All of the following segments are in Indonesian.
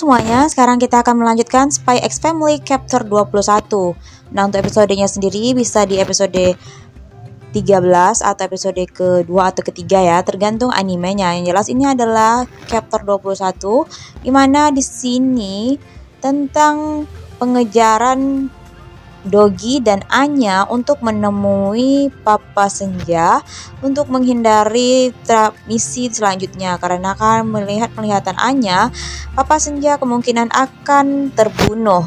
semuanya, sekarang kita akan melanjutkan Spy X Family Chapter 21. Nah, untuk episodenya sendiri bisa di episode 13 atau episode kedua atau ketiga ya, tergantung animenya. Yang jelas ini adalah Chapter 21, dimana di sini tentang pengejaran Dogi dan Anya untuk menemui Papa Senja untuk menghindari misi selanjutnya, karena kan penglihatan Anya, Papa Senja kemungkinan akan terbunuh.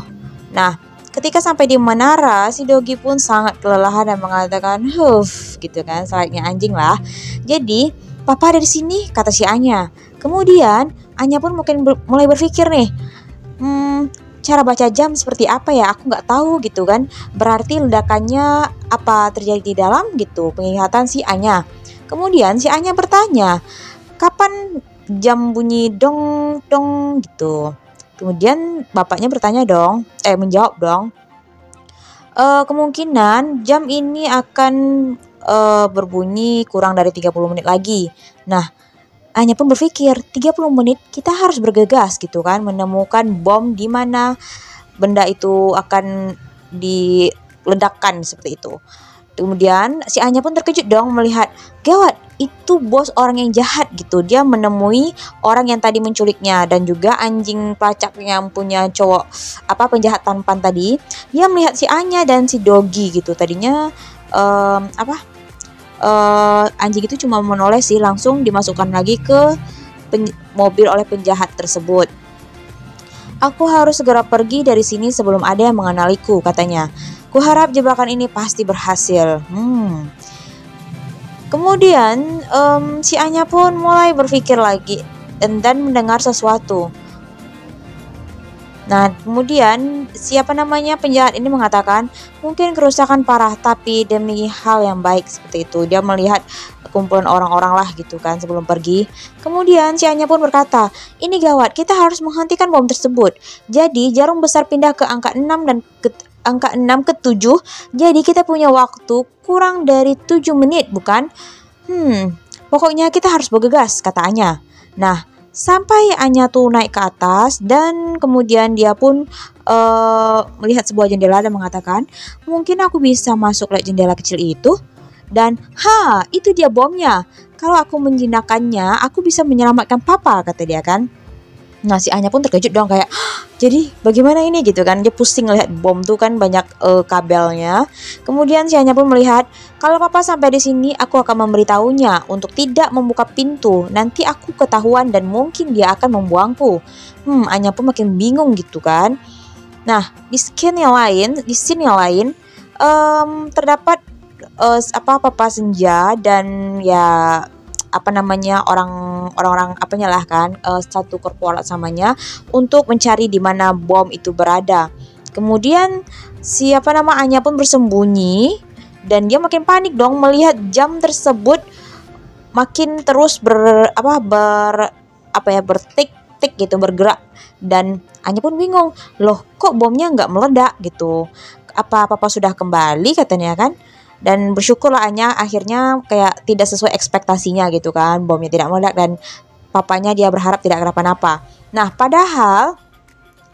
Nah, ketika sampai di menara, si Dogi pun sangat kelelahan dan mengatakan, "Huff," gitu kan, selayaknya anjing lah. Jadi, "Papa ada di sini," kata si Anya. Kemudian, Anya pun mungkin mulai berpikir nih, cara baca jam seperti apa ya? Aku nggak tahu gitu kan. Berarti ledakannya apa terjadi di dalam gitu, penglihatan si Anya. Kemudian si Anya bertanya, "Kapan jam bunyi dong dong?" gitu. Kemudian bapaknya menjawab dong, "Kemungkinan jam ini akan berbunyi kurang dari 30 menit lagi." Nah, Anya pun berpikir, 30 menit kita harus bergegas gitu kan, menemukan bom di mana benda itu akan diledakkan seperti itu. Kemudian si Anya pun terkejut dong melihat, gawat, itu bos orang yang jahat gitu. Dia menemui orang yang tadi menculiknya dan juga anjing pelacak yang punya cowok penjahat tampan tadi. Dia melihat si Anya dan si Dogi gitu. Tadinya anjing itu cuma menoleh sih, langsung dimasukkan lagi ke mobil oleh penjahat tersebut. "Aku harus segera pergi dari sini sebelum ada yang mengenaliku," katanya. "Kuharap jebakan ini pasti berhasil." Kemudian si Anya pun mulai berpikir lagi dan mendengar sesuatu. Nah, kemudian penjahat ini mengatakan, mungkin kerusakan parah, tapi demi hal yang baik seperti itu. Dia melihat kumpulan orang-orang lah gitu kan sebelum pergi. Kemudian si Anya pun berkata, "Ini gawat, kita harus menghentikan bom tersebut." Jadi jarum besar pindah ke angka 6 dan angka 6 ke 7. Jadi kita punya waktu kurang dari 7 menit, bukan? Pokoknya kita harus bergegas, kata Anya. Nah, sampai Anya tuh naik ke atas dan kemudian dia pun melihat sebuah jendela dan mengatakan, "Mungkin aku bisa masuk lewat jendela kecil itu." Dan itu dia bomnya. "Kalau aku menjinakkannya, aku bisa menyelamatkan Papa," kata dia kan. Nah, si Anya pun terkejut dong kayak, jadi bagaimana ini gitu kan. Dia pusing lihat bom tuh kan banyak kabelnya. Kemudian si Anya pun melihat, "Kalau Papa sampai di sini, aku akan memberitahunya untuk tidak membuka pintu. Nanti aku ketahuan dan mungkin dia akan membuangku." Anya pun makin bingung gitu kan. Nah, di scene yang lain terdapat Papa Senja dan ya orang-orang satu korporat samanya untuk mencari di mana bom itu berada. Kemudian Anya pun bersembunyi dan dia makin panik dong melihat jam tersebut makin terus bertik-tik gitu, bergerak. Dan Anya pun bingung, loh kok bomnya nggak meledak gitu, apa Papa sudah kembali, katanya kan. Dan bersyukurlah Anya akhirnya kayak tidak sesuai ekspektasinya gitu kan, bomnya tidak meledak dan papanya dia berharap tidak kenapa-napa. Nah, padahal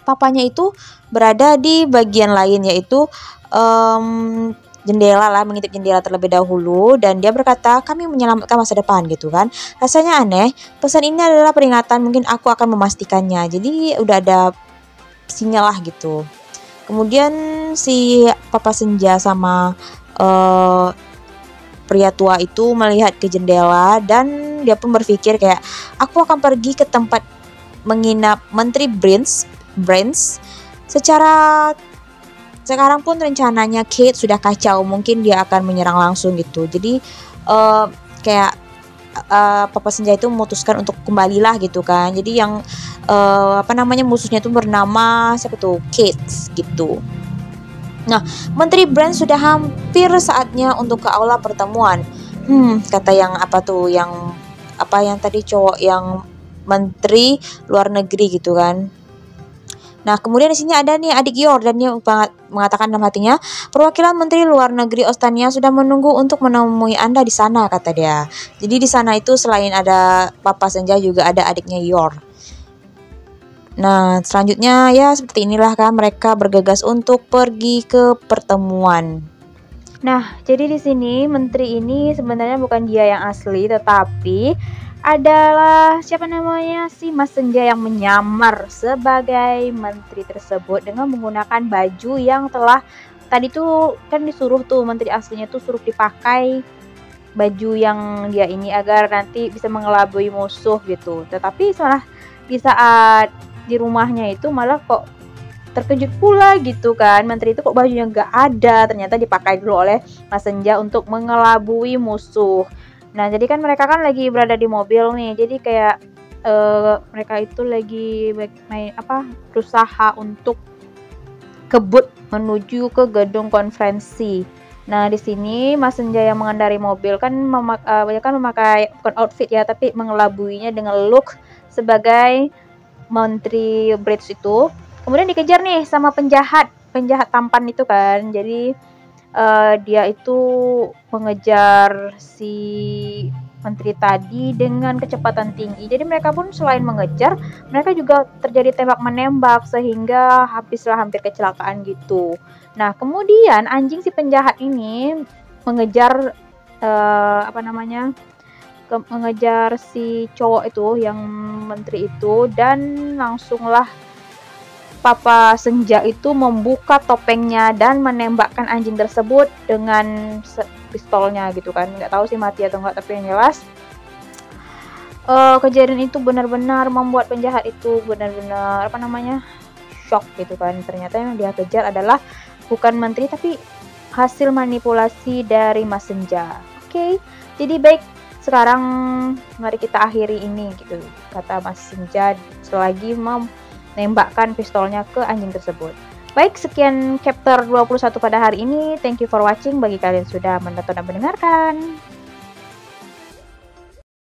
papanya itu berada di bagian lain, yaitu jendela lah, mengintip jendela terlebih dahulu, dan dia berkata, "Kami menyelamatkan masa depan," gitu kan. Rasanya aneh, pesan ini adalah peringatan, mungkin aku akan memastikannya. Jadi udah ada sinyal lah gitu. Kemudian si Papa Senja sama pria tua itu melihat ke jendela dan dia pun berpikir kayak, "Aku akan pergi ke tempat menginap Menteri Brains. Sekarang pun rencananya Kate sudah kacau, mungkin dia akan menyerang langsung gitu." Jadi Papa Senja itu memutuskan untuk kembalilah gitu kan. Jadi yang musuhnya itu bernama Kate gitu. Nah, Menteri Brand sudah hampir saatnya untuk ke aula pertemuan. Kata yang tadi cowok yang Menteri Luar Negeri gitu kan. Nah, kemudian di sini ada nih adik Yor dan dia mengatakan dalam hatinya, "Perwakilan Menteri Luar Negeri Ostania sudah menunggu untuk menemui Anda di sana," kata dia. Jadi di sana itu selain ada Papa Senja juga ada adiknya Yor. Nah, selanjutnya ya seperti inilah kan mereka bergegas untuk pergi ke pertemuan. Nah, jadi di sini menteri ini sebenarnya bukan dia yang asli, tetapi adalah siapa namanya si Mas Senja yang menyamar sebagai menteri tersebut dengan menggunakan baju yang telah tadi tuh kan disuruh tuh menteri aslinya tuh suruh dipakai baju yang dia ini agar nanti bisa mengelabui musuh gitu. Tetapi malah di saat di rumahnya itu malah kok terkejut pula gitu kan, menteri itu kok bajunya nggak ada, ternyata dipakai dulu oleh Mas Senja untuk mengelabui musuh. Nah jadi kan mereka kan lagi berada di mobil nih, jadi kayak mereka itu lagi berusaha untuk kebut menuju ke gedung konferensi. Nah di sini Mas Senja yang mengendari mobil kan memakai bukan outfit ya, tapi mengelabuinya dengan look sebagai menteri bridge itu. Kemudian dikejar nih sama penjahat tampan itu kan. Jadi dia itu mengejar si menteri tadi dengan kecepatan tinggi. Jadi mereka pun selain mengejar, mereka juga terjadi tembak menembak sehingga hampir kecelakaan gitu. Nah, kemudian anjing si penjahat ini mengejar mengejar si cowok itu yang menteri itu, dan langsunglah Papa Senja itu membuka topengnya dan menembakkan anjing tersebut dengan pistolnya gitu kan. Nggak tahu sih mati atau enggak, tapi yang jelas kejadian itu benar-benar membuat penjahat itu benar-benar shock gitu kan. Ternyata yang dia kejar adalah bukan menteri tapi hasil manipulasi dari Mas Senja. Oke, jadi baik, sekarang mari kita akhiri ini gitu, kata Mas Senja selagi menembakkan pistolnya ke anjing tersebut. Baik, sekian chapter 21 pada hari ini. Thank you for watching bagi kalian sudah menonton dan mendengarkan.